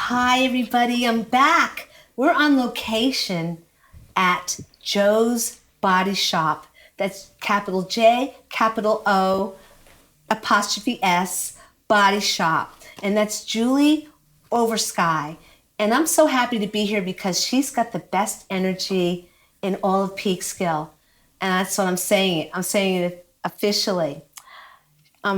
Hi, everybody. I'm back. We're on location at Joe's Body Shop. That's capital J, capital O, apostrophe S, Body Shop. And that's Julie Oversky. And I'm so happy to be here because she's got the best energy in all of Peekskill. And that's what I'm saying. I'm saying it officially.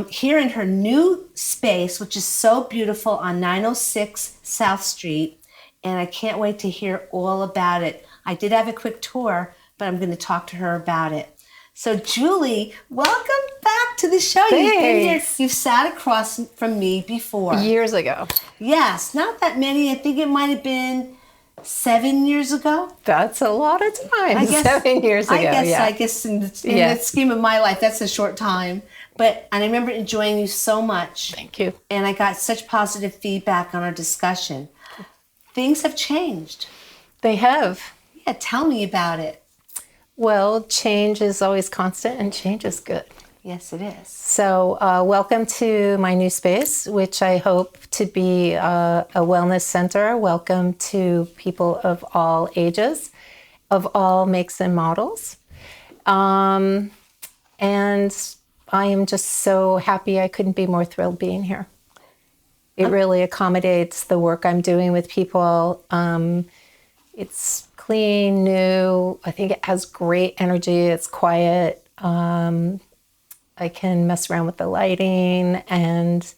Here in her new space, which is so beautiful on 906 South Street, and I can't wait to hear all about it. I did have a quick tour, but I'm going to talk to her about it. So Julie, welcome back to the show. Thanks. You've been here. You've sat across from me before. Years ago. Yes, not that many. I think it might have been 7 years ago. That's a lot of time. I guess, 7 years ago. I guess in the scheme of my life, that's a short time. And I remember enjoying you so much. Thank you. And I got such positive feedback on our discussion. Things have changed. They have. Yeah, tell me about it. Well, change is always constant and change is good. Yes, it is. So welcome to my new space, which I hope to be a wellness center. Welcome to people of all ages, of all makes and models. And I am just so happy. I couldn't be more thrilled being here. It really accommodates the work I'm doing with people. It's clean, new. I think it has great energy. It's quiet. I can mess around with the lighting, and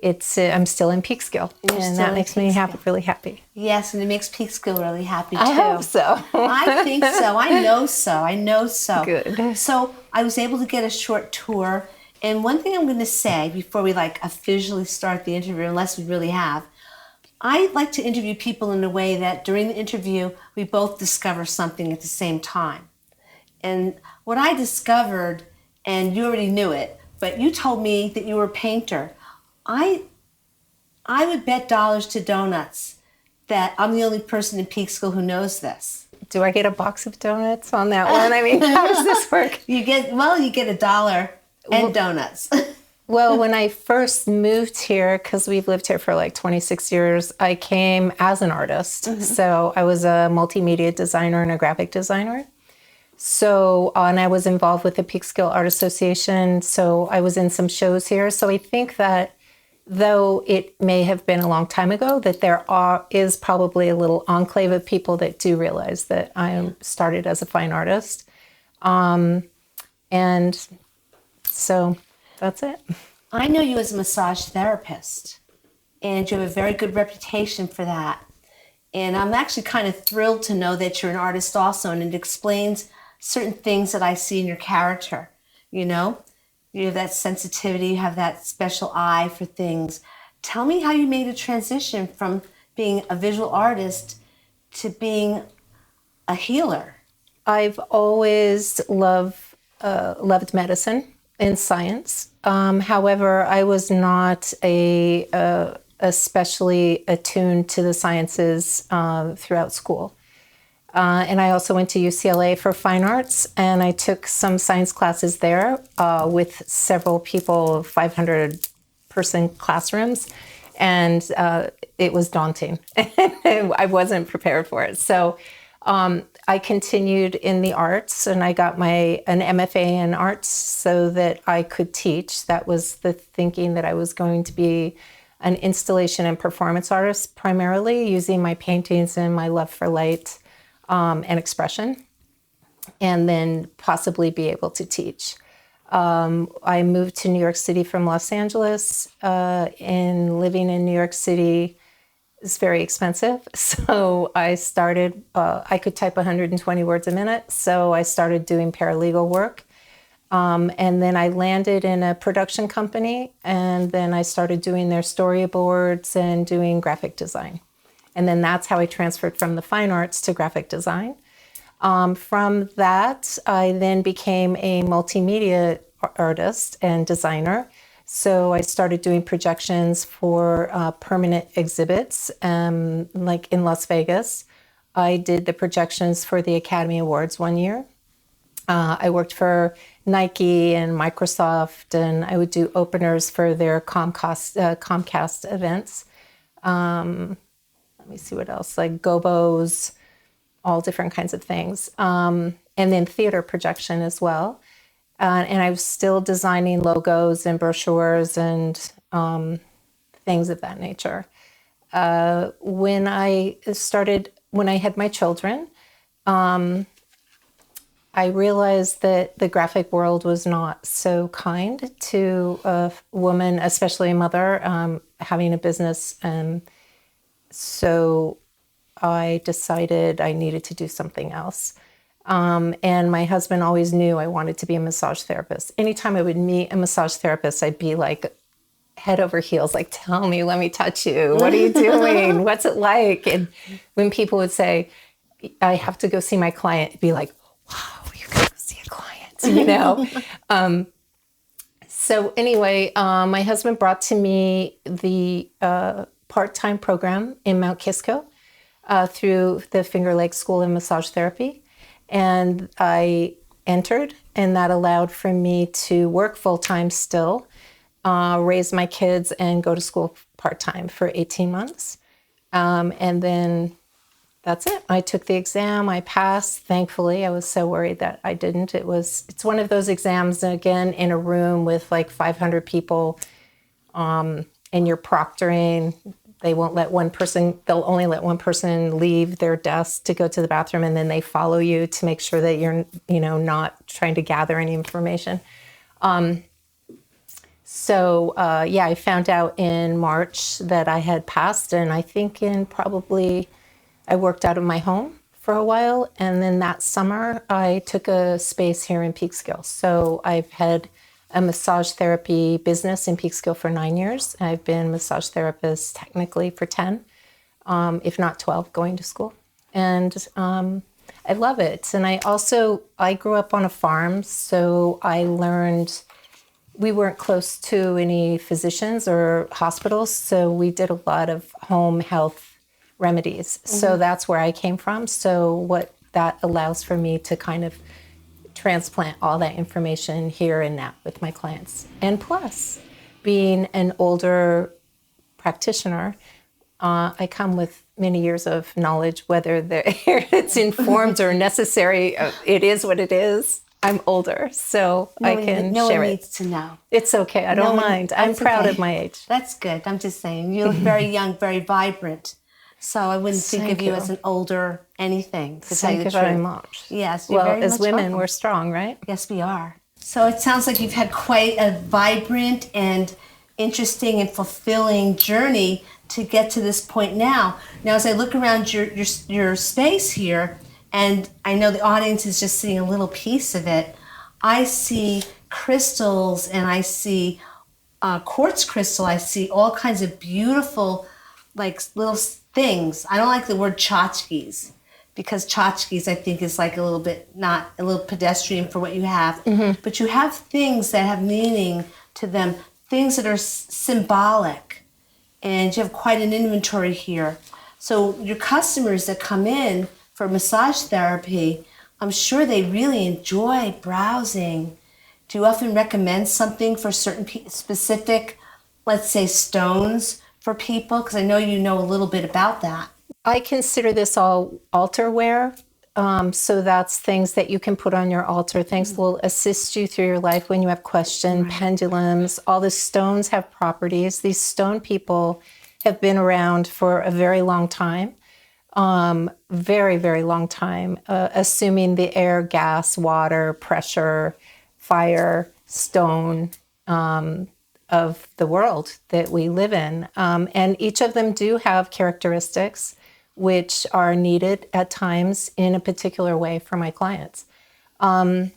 I'm still in Peekskill, and that makes me really happy. Yes, and it makes Peekskill really happy too. I hope so. I think so. I know so. Good. So I was able to get a short tour, and one thing I'm going to say before we officially start the interview, unless we really have, I like to interview people in a way that during the interview we both discover something at the same time. And what I discovered, and you already knew it, but you told me that you were a painter. I would bet dollars to donuts that I'm the only person in Peekskill who knows this. Do I get a box of donuts on that one? I mean, how does this work? You get $1 and donuts. Well, when I first moved here, because we've lived here for like 26 years, I came as an artist. Mm-hmm. So I was a multimedia designer and a graphic designer. So, and I was involved with the Peekskill Art Association. So I was in some shows here. So I think that though it may have been a long time ago, that is probably a little enclave of people that do realize that I started as a fine artist. And so that's it. I know you as a massage therapist, and you have a very good reputation for that. And I'm actually kind of thrilled to know that you're an artist also, and it explains certain things that I see in your character. You know, you have that sensitivity, you have that special eye for things. Tell me how you made a transition from being a visual artist to being a healer. I've always loved medicine and science. However, I was not especially attuned to the sciences throughout school. And I also went to UCLA for fine arts, and I took some science classes there with several people, 500-person classrooms, and it was daunting. I wasn't prepared for it. So I continued in the arts, and I got an MFA in arts so that I could teach. That was the thinking, that I was going to be an installation and performance artist, primarily using my paintings and my love for light and expression, and then possibly be able to teach. I moved to New York City from Los Angeles, and living in New York City is very expensive. So I started, I could type 120 words a minute, so I started doing paralegal work. And then I landed in a production company, and then I started doing their storyboards and doing graphic design. And then that's how I transferred from the fine arts to graphic design. From that, I then became a multimedia artist and designer. So I started doing projections for permanent exhibits, like in Las Vegas. I did the projections for the Academy Awards one year. I worked for Nike and Microsoft, and I would do openers for their Comcast events. let me see what else, like gobos, all different kinds of things. And then theater projection as well. And I was still designing logos and brochures and things of that nature. When I had my children, I realized that the graphic world was not so kind to a woman, especially a mother, having a business. And so I decided I needed to do something else. And my husband always knew I wanted to be a massage therapist. Anytime I would meet a massage therapist, I'd be like head over heels, like, tell me, let me touch you. What are you doing? What's it like? And when people would say, I have to go see my client, it'd be like, wow, you're going to go see a client, you know? So anyway, my husband brought to me the part-time program in Mount Kisco through the Finger Lakes School of Massage Therapy. And I entered, and that allowed for me to work full-time still, raise my kids, and go to school part-time for 18 months. And then that's it. I took the exam. I passed. Thankfully, I was so worried that I didn't. It's one of those exams, again, in a room with like 500 people, and you're proctoring. They'll only let one person leave their desk to go to the bathroom, and then they follow you to make sure that you're, not trying to gather any information. I found out in March that I had passed, and I think I worked out of my home for a while, and then that summer I took a space here in Peekskill. So I've had a massage therapy business in Peekskill for 9 years. I've been a massage therapist technically for 10, if not 12, going to school. And I love it. And I grew up on a farm, so I learned, we weren't close to any physicians or hospitals, so we did a lot of home health remedies. Mm-hmm. So that's where I came from. So what that allows for me to kind of transplant all that information here and now with my clients. And plus, being an older practitioner, I come with many years of knowledge, whether it's informed or necessary. It is what it is. I'm older, so I can share it. No one needs to know. It's okay. I don't mind. I'm proud of my age. That's good. I'm just saying. You look very young, very vibrant. So I wouldn't think of you as an older anything, to tell you the truth. Thank you very much. Yes, you're very much as women, welcome. We're strong, right? Yes, we are. So it sounds like you've had quite a vibrant and interesting and fulfilling journey to get to this point now. Now, as I look around your space here, and I know the audience is just seeing a little piece of it, I see crystals, and I see quartz crystal. I see all kinds of beautiful, like, little things. I don't like the word tchotchkes, because tchotchkes, I think, is like a little pedestrian for what you have. Mm-hmm. But you have things that have meaning to them, things that are symbolic, and you have quite an inventory here. So your customers that come in for massage therapy, I'm sure they really enjoy browsing. Do you often recommend something for certain specific, let's say, stones for people? Because I know you know a little bit about that. I consider this all altar wear. So that's things that you can put on your altar. Things that will assist you through your life when you have questions, right. Pendulums. All the stones have properties. These stone people have been around for a very long time. Very, very long time, assuming the air, gas, water, pressure, fire, stone of the world that we live in. And each of them do have characteristics which are needed at times in a particular way for my clients. I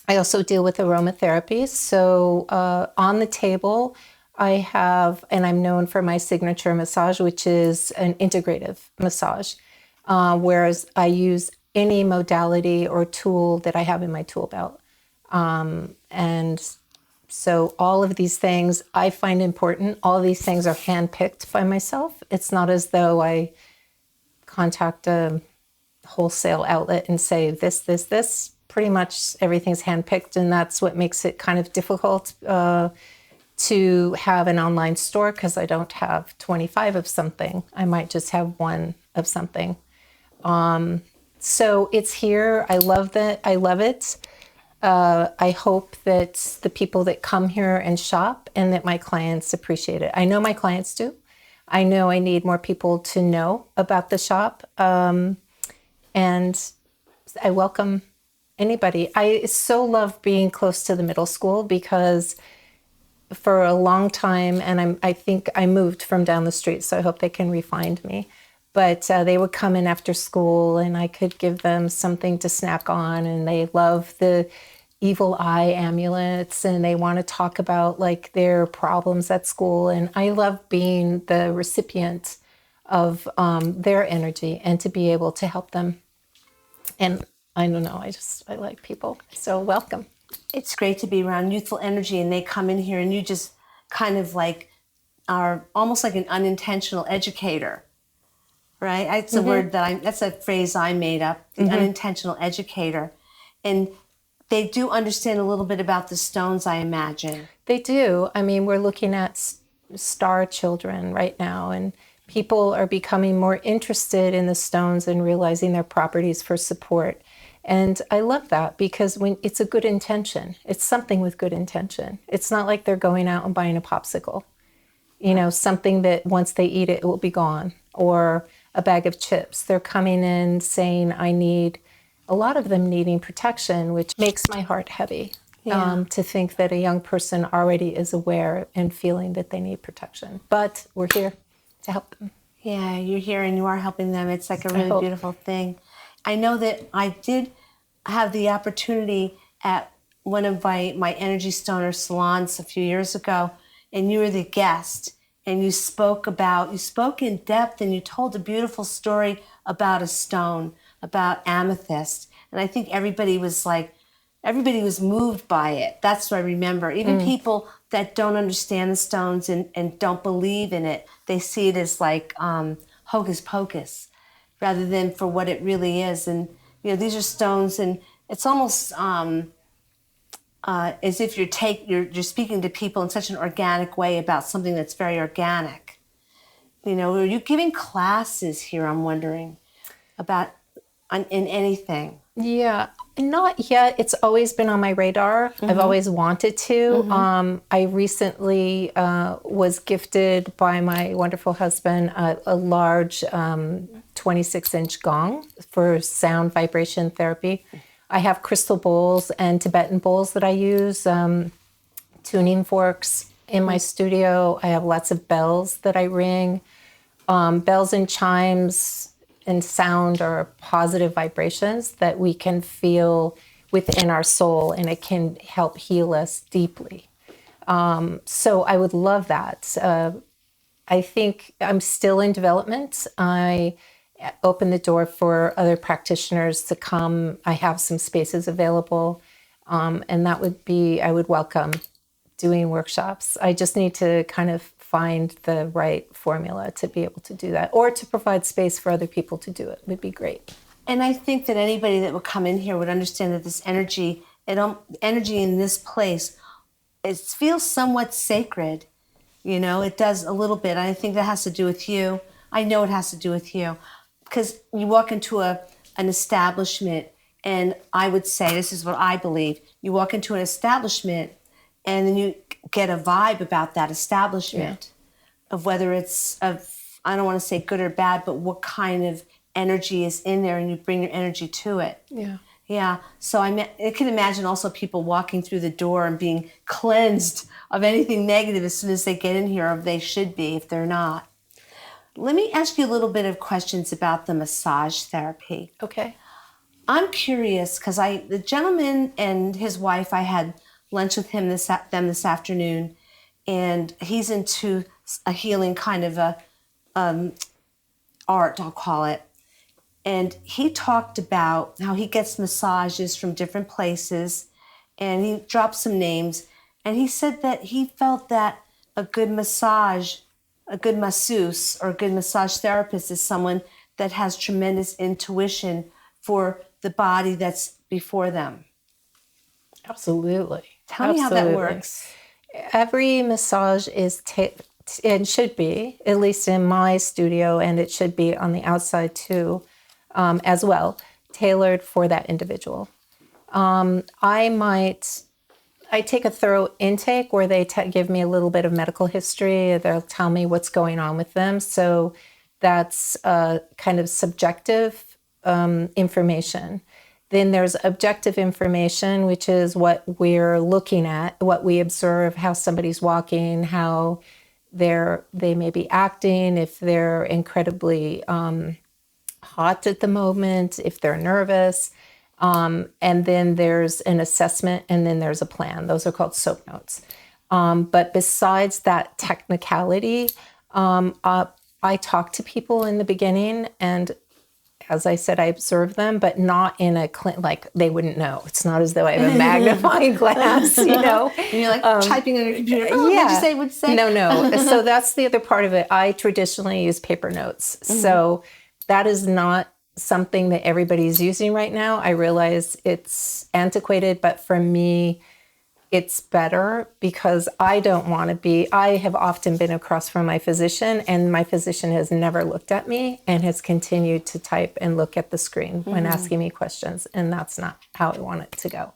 also deal with aromatherapy. So on the table, I have, and I'm known for my signature massage, which is an integrative massage, whereas I use any modality or tool that I have in my tool belt. And so all of these things I find important. All of these things are handpicked by myself. It's not as though I contact a wholesale outlet and say this. Pretty much everything's handpicked, and that's what makes it kind of difficult. to have an online store because I don't have 25 of something. I might just have one of something. So it's here. I love that. I love it. I hope that the people that come here and shop and that my clients appreciate it. I know my clients do. I know I need more people to know about the shop. And I welcome anybody. I so love being close to the middle school because for a long time, and I think I moved from down the street, so I hope they can re-find me. But they would come in after school and I could give them something to snack on, and they love the evil eye amulets and they want to talk about like their problems at school. And I love being the recipient of their energy and to be able to help them. And I don't know, I like people. So welcome. It's great to be around youthful energy, and they come in here and you just kind of like are almost like an unintentional educator, right? It's a word that's a phrase I made up, the unintentional educator. And they do understand a little bit about the stones, I imagine. They do. I mean, we're looking at star children right now, and people are becoming more interested in the stones and realizing their properties for support. And I love that because when it's a good intention, it's something with good intention. It's not like they're going out and buying a popsicle, you know, something that once they eat it, it will be gone, or a bag of chips. They're coming in saying, I need, a lot of them needing protection, which makes my heart heavy. To think that a young person already is aware and feeling that they need protection. But we're here to help them. Yeah, you're here and you are helping them. It's like a really beautiful thing. I know that I did have the opportunity at one of my Energy Stoner salons a few years ago, and you were the guest, and you spoke in depth, and you told a beautiful story about a stone, about amethyst. And I think everybody was moved by it. That's what I remember. Even people that don't understand the stones and don't believe in it, they see it as like hocus pocus rather than for what it really is. And, you know, these are stones, and it's almost as if you're speaking to people in such an organic way about something that's very organic. You know, are you giving classes here, I'm wondering, about in anything? Yeah, not yet. It's always been on my radar. I've always wanted to. I recently was gifted by my wonderful husband a large 26-inch gong for sound vibration therapy. I have crystal bowls and Tibetan bowls that I use, tuning forks in my studio. I have lots of bells that I ring. Bells and chimes and sound are positive vibrations that we can feel within our soul, and it can help heal us deeply. So I would love that. I think I'm still in development. I open the door for other practitioners to come. I have some spaces available, and that would be, I would welcome doing workshops. I just need to kind of find the right formula to be able to do that, or to provide space for other people to do it would be great. And I think that anybody that would come in here would understand that this energy in this place, it feels somewhat sacred. You know, it does a little bit. I think that has to do with you. I know it has to do with you. Because you walk into an establishment, and I would say, this is what I believe, you walk into an establishment and then you get a vibe about that establishment of whether it's, I don't want to say good or bad, but what kind of energy is in there, and you bring your energy to it. Yeah. Yeah. So I can imagine also people walking through the door and being cleansed of anything negative as soon as they get in here, or they should be if they're not. Let me ask you a little bit of questions about the massage therapy. Okay. I'm curious because the gentleman and his wife, I had lunch with them this afternoon, and he's into a healing kind of a art, I'll call it. And he talked about how he gets massages from different places, and he dropped some names, and he said that he felt that a good masseuse or a good massage therapist is someone that has tremendous intuition for the body that's before them. Absolutely. Tell me how that works. Every massage is and should be, at least in my studio, and it should be on the outside too, as well, tailored for that individual. I take a thorough intake where they give me a little bit of medical history. They'll tell me what's going on with them. So that's kind of subjective information. Then there's objective information, which is what we're looking at, what we observe, how somebody's walking, how they may be acting, if they're incredibly hot at the moment, if they're nervous. And then there's an assessment, and then there's a plan. Those are called SOAP notes. But besides that technicality, I talk to people in the beginning, and as I said, I observe them, but not in a like they wouldn't know. It's not as though I have a magnifying glass, you know. And you're like typing on your computer. Oh, yeah. what'd you say? What'd you say? No. So that's the other part of it. I traditionally use paper notes. Mm-hmm. So that is not something that everybody's using right now. I realize it's antiquated, but for me, it's better because I don't want to be, I have often been across from my physician, and my physician has never looked at me and has continued to type and look at the screen when asking me questions. And that's not how I want it to go.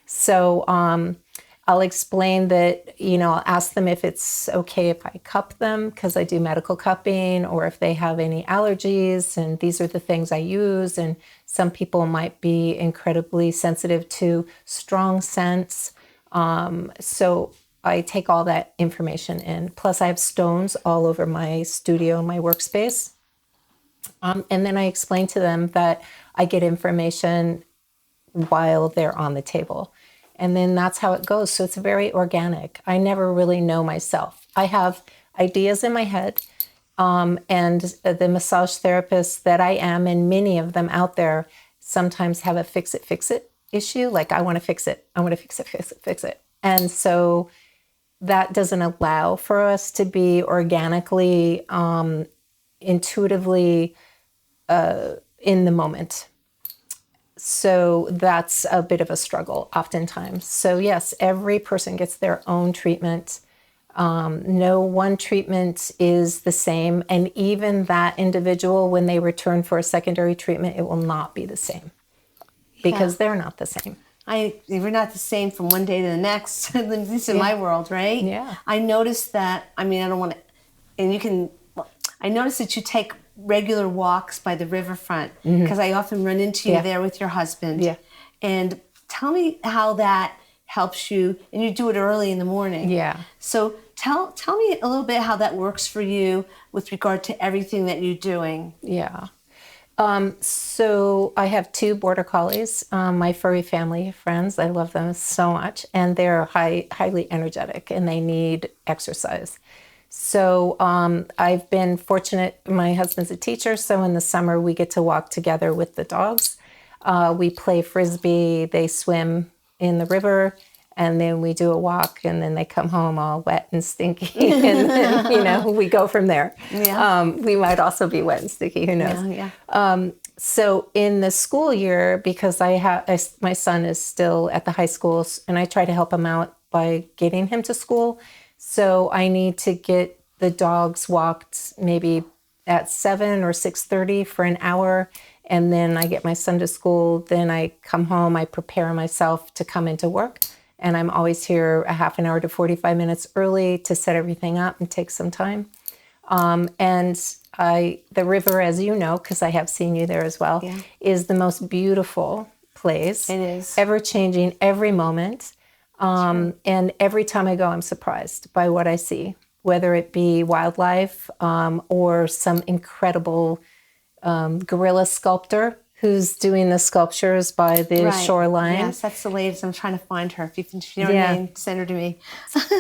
So I'll explain that, I'll ask them if it's okay if I cup them because I do medical cupping, or if they have any allergies, and these are the things I use. And some people might be incredibly sensitive to strong scents. So I take all that information in. Plus I have stones all over my studio, my workspace. And then I explain to them that I get information while they're on the table. And then that's how it goes. So it's very organic. I never really know myself. I have ideas in my head. And the massage therapists that I am, and many of them out there, sometimes have a fix it issue. Like, I want to fix it. I want to fix it. And so that doesn't allow for us to be organically, intuitively in the moment. So that's a bit of a struggle oftentimes. So yes, every person gets their own treatment. No one treatment is the same. And even that individual, when they return for a secondary treatment, it will not be the same because they're not the same. We're not the same from one day to the next, at least in my world, right? Yeah. I noticed that, I don't want to, I noticed that you take regular walks by the riverfront because I often run into you there with your husband. Yeah. And tell me how that helps you, and you do it early in the morning. Yeah. So tell me a little bit how that works for you with regard to everything that you're doing. Yeah. So I have 2 border collies, my furry family friends. I love them so much, and they're highly energetic, and they need exercise. So I've been fortunate. My husband's a teacher, so in the summer we get to walk together with the dogs. We play Frisbee, they swim in the river, and then we do a walk, and then they come home all wet and stinky, and then, we go from there. Yeah. We might also be wet and sticky, who knows? Yeah. So in the school year, because my son is still at the high school, and I try to help him out by getting him to school. So I need to get the dogs walked maybe at 7 or 6:30 for an hour. And then I get my son to school. Then I come home, I prepare myself to come into work. And I'm always here a half an hour to 45 minutes early to set everything up and take some time. And the river, as you know, because I have seen you there as well, is the most beautiful place. It is. Ever changing every moment. And every time I go, I'm surprised by what I see, whether it be wildlife or some incredible gorilla sculptor who's doing the sculptures by the shoreline. Yes, that's the latest. I'm trying to find her. If you know her name, send her to me.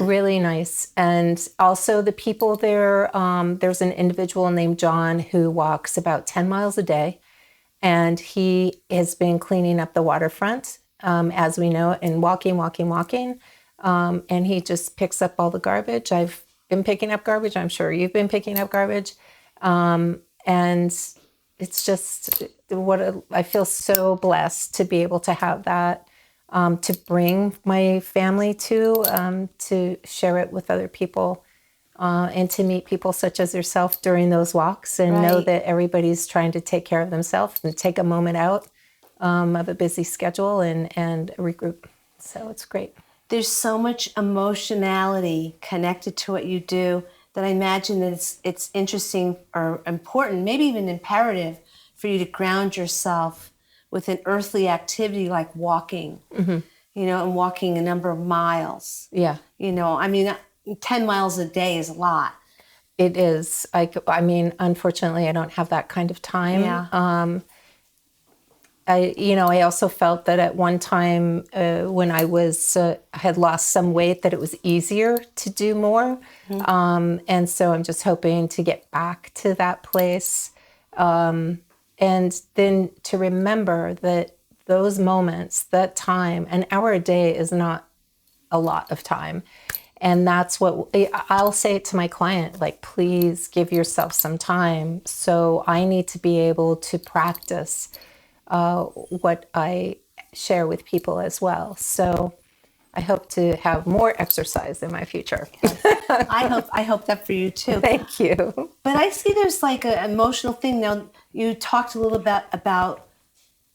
Really nice. And also the people there, there's an individual named John who walks about 10 miles a day, and he has been cleaning up the waterfront. As we know, and walking. And he just picks up all the garbage. I've been picking up garbage. I'm sure you've been picking up garbage. And it's just I feel so blessed to be able to have that. to bring my family to share it with other people, and to meet people such as yourself during those walks, and know Right. that everybody's trying to take care of themselves and take a moment out of a busy schedule and regroup. So it's great. There's so much emotionality connected to what you do that I imagine that it's interesting or important, maybe even imperative, for you to ground yourself with an earthly activity like walking, and walking a number of miles. Yeah, I mean, 10 miles a day is a lot. it is. I mean, unfortunately, I don't have that kind of time. Yeah. I also felt that at one time when I had lost some weight, that it was easier to do more. And so I'm just hoping to get back to that place. And then to remember that those moments, that time, an hour a day is not a lot of time. And that's what I'll say to my client, like, please give yourself some time. So I need to be able to practice what I share with people as well. So I hope to have more exercise in my future. I hope that for you too. Thank you. But I see there's like an emotional thing. Now, you talked a little bit about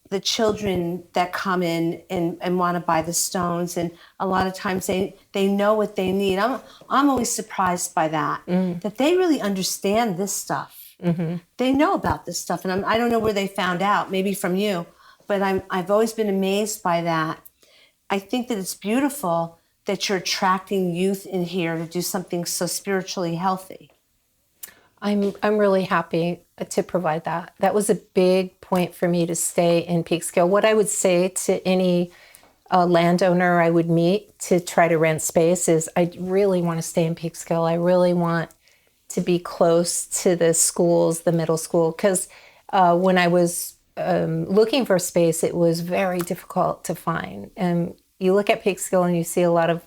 the children that come in and want to buy the stones, and a lot of times they know what they need. I'm always surprised by that, that they really understand this stuff. They know about this stuff, and I don't know where they found out, maybe from you, but I've always been amazed by that. I think that it's beautiful that you're attracting youth in here to do something so spiritually healthy. I'm really happy to provide that. That was a big point for me to stay in Peekskill. What I would say to any landowner I would meet to try to rent space is, I really want to stay in Peekskill. I really want to be close to the schools, the middle school, because when I was looking for space, it was very difficult to find. And you look at Peekskill and you see a lot of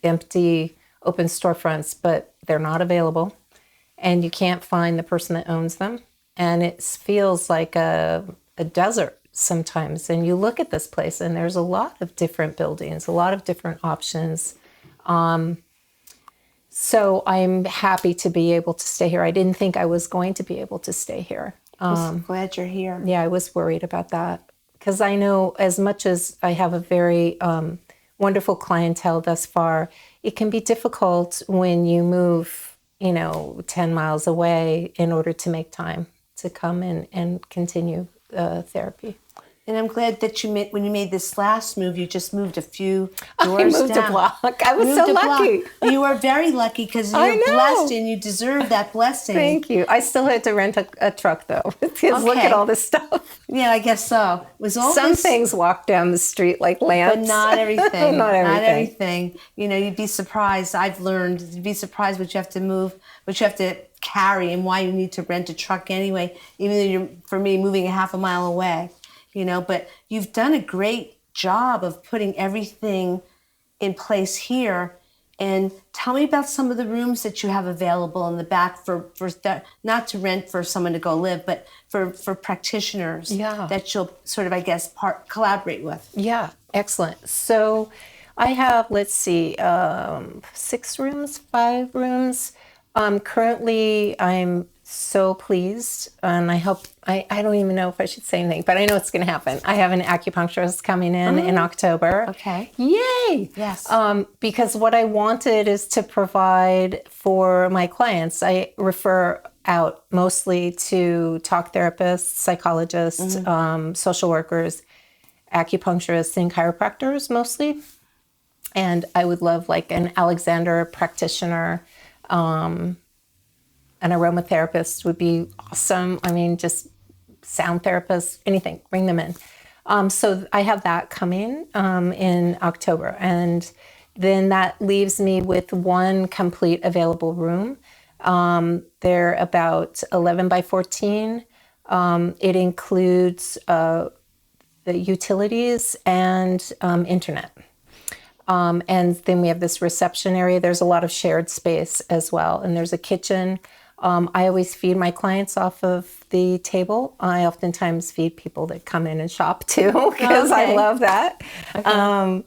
empty open storefronts, but they're not available. And you can't find the person that owns them. And it feels like a desert sometimes. And you look at this place and there's a lot of different buildings, a lot of different options. So I'm happy to be able to stay here. I didn't think I was going to be able to stay here. I'm so glad you're here. Yeah, I was worried about that. Because I know, as much as I have a very wonderful clientele thus far, it can be difficult when you move 10 miles away in order to make time to come and continue therapy. And I'm glad that when you made this last move, you just moved a few I doors moved down. a block. I was Moved so a block. lucky. You are very lucky because I you're know. blessed and you deserve that blessing. Thank you. I still had to rent a truck, though, because look Okay. at all this stuff. Yeah, I guess so. Was all Some this, things walk down the street like lamps. but not everything. Not everything. You'd be surprised. I've learned, you'd be surprised what you have to move, what you have to carry, and why you need to rent a truck anyway, even though you're, for me, moving a half a mile away. But you've done a great job of putting everything in place here. And tell me about some of the rooms that you have available in the back for not to rent for someone to go live, but for practitioners that you'll sort of, I guess, collaborate with. Yeah, excellent. So I have, 6 rooms, 5 rooms. Currently, I'm so pleased, and I hope, I don't even know if I should say anything, but I know it's going to happen. I have an acupuncturist coming in October. Okay. Yay! Yes. Because what I wanted is to provide for my clients. I refer out mostly to talk therapists, psychologists, social workers, acupuncturists, and chiropractors mostly. And I would love like an Alexander practitioner. An aromatherapist would be awesome. I mean, just sound therapists, anything, bring them in. So I have that coming in October. And then that leaves me with 1 complete available room. They're about 11 by 14. It includes the utilities and internet. And then we have this reception area. There's a lot of shared space as well. And there's a kitchen. I always feed my clients off of the table. I oftentimes feed people that come in and shop too, because I love that. Okay.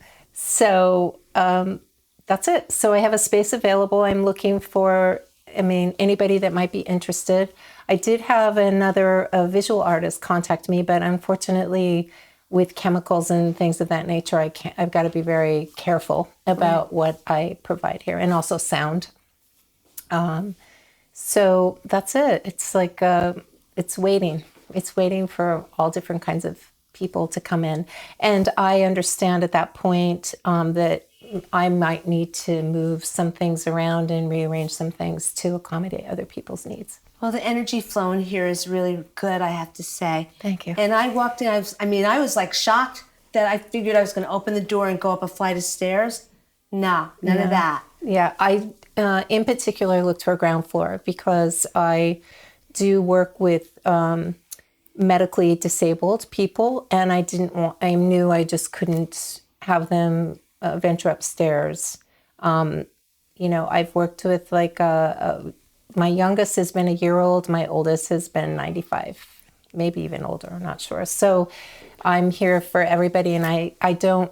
That's it. So I have a space available. I'm looking for, anybody that might be interested. I did have another visual artist contact me, but unfortunately, with chemicals and things of that nature, I've got to be very careful about what I provide here, and also sound. So that's it. It's like, it's waiting. It's waiting for all different kinds of people to come in. And I understand at that point that I might need to move some things around and rearrange some things to accommodate other people's needs. Well, the energy flow in here is really good, I have to say. Thank you. And I walked in, I was like shocked that I figured I was going to open the door and go up a flight of stairs. No, none of that. Yeah, I in particular looked for a ground floor because I do work with medically disabled people, and I knew I just couldn't have them venture upstairs. I've worked with my youngest has been a year old, my oldest has been 95, maybe even older, I'm not sure. So I'm here for everybody, and I don't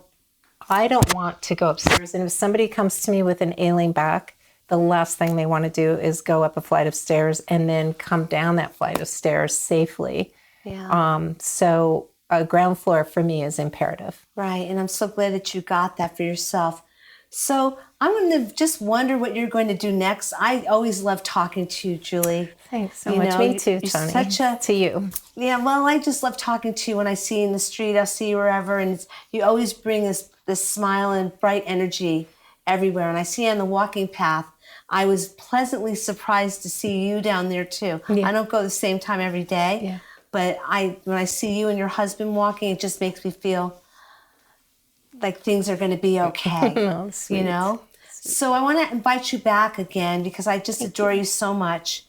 want to go upstairs. And if somebody comes to me with an ailing back, the last thing they want to do is go up a flight of stairs and then come down that flight of stairs safely. Yeah. So a ground floor for me is imperative. Right. And I'm so glad that you got that for yourself. So I'm going to just wonder what you're going to do next. I always love talking to you, Julie. Thanks so much. Me too, Tony. To you. Yeah, well, I just love talking to you. When I see you in the street, I'll see you wherever, and you always bring this smile and bright energy everywhere. And I see you on the walking path. I was pleasantly surprised to see you down there too. Yeah. I don't go the same time every day, but when I see you and your husband walking, it just makes me feel like things are going to be okay. Oh, sweet. Sweet. So I want to invite you back again because I just adore you so much.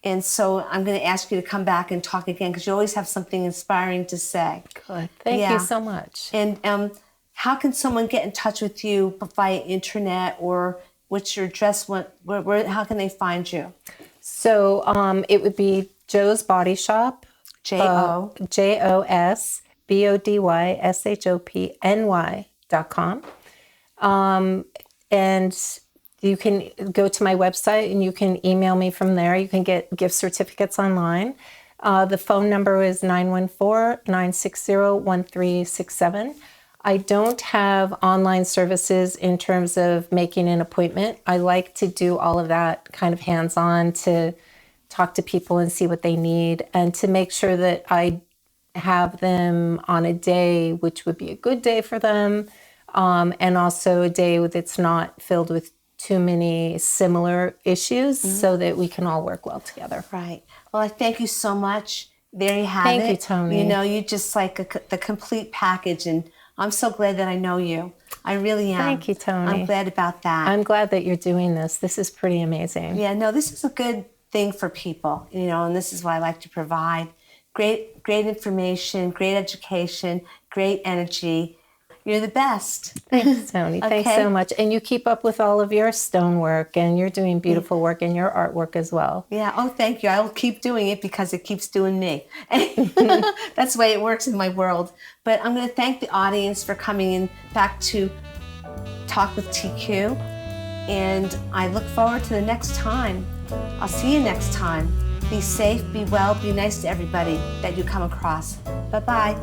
And so I'm going to ask you to come back and talk again because you always have something inspiring to say. Good. Thank you so much. And how can someone get in touch with you via internet, or what's your address? How can they find you? So it would be Jo's Body Shop. JOSBODYSHOPNY.com. And you can go to my website and you can email me from there. You can get gift certificates online. The phone number is 914-960-1367. I don't have online services in terms of making an appointment. I like to do all of that kind of hands-on, to talk to people and see what they need, and to make sure that I have them on a day which would be a good day for them, and also a day that's not filled with too many similar issues, so that we can all work well together. Right. Well, I thank you so much. There you have it. Thank you, Tony. You just like the complete package, and I'm so glad that I know you. I really am. Thank you, Tony. I'm glad about that. I'm glad that you're doing this. This is pretty amazing. Yeah, no, this is a good thing for people, and this is what I like to provide. Great information, great education, great energy. You're the best. Thanks, Tony. Okay. Thanks so much. And you keep up with all of your stonework, and you're doing beautiful work in your artwork as well. Yeah. Oh, thank you. I will keep doing it because it keeps doing me. That's the way it works in my world. But I'm going to thank the audience for coming in back to Talk with TQ. And I look forward to the next time. I'll see you next time. Be safe, be well, be nice to everybody that you come across. Bye-bye.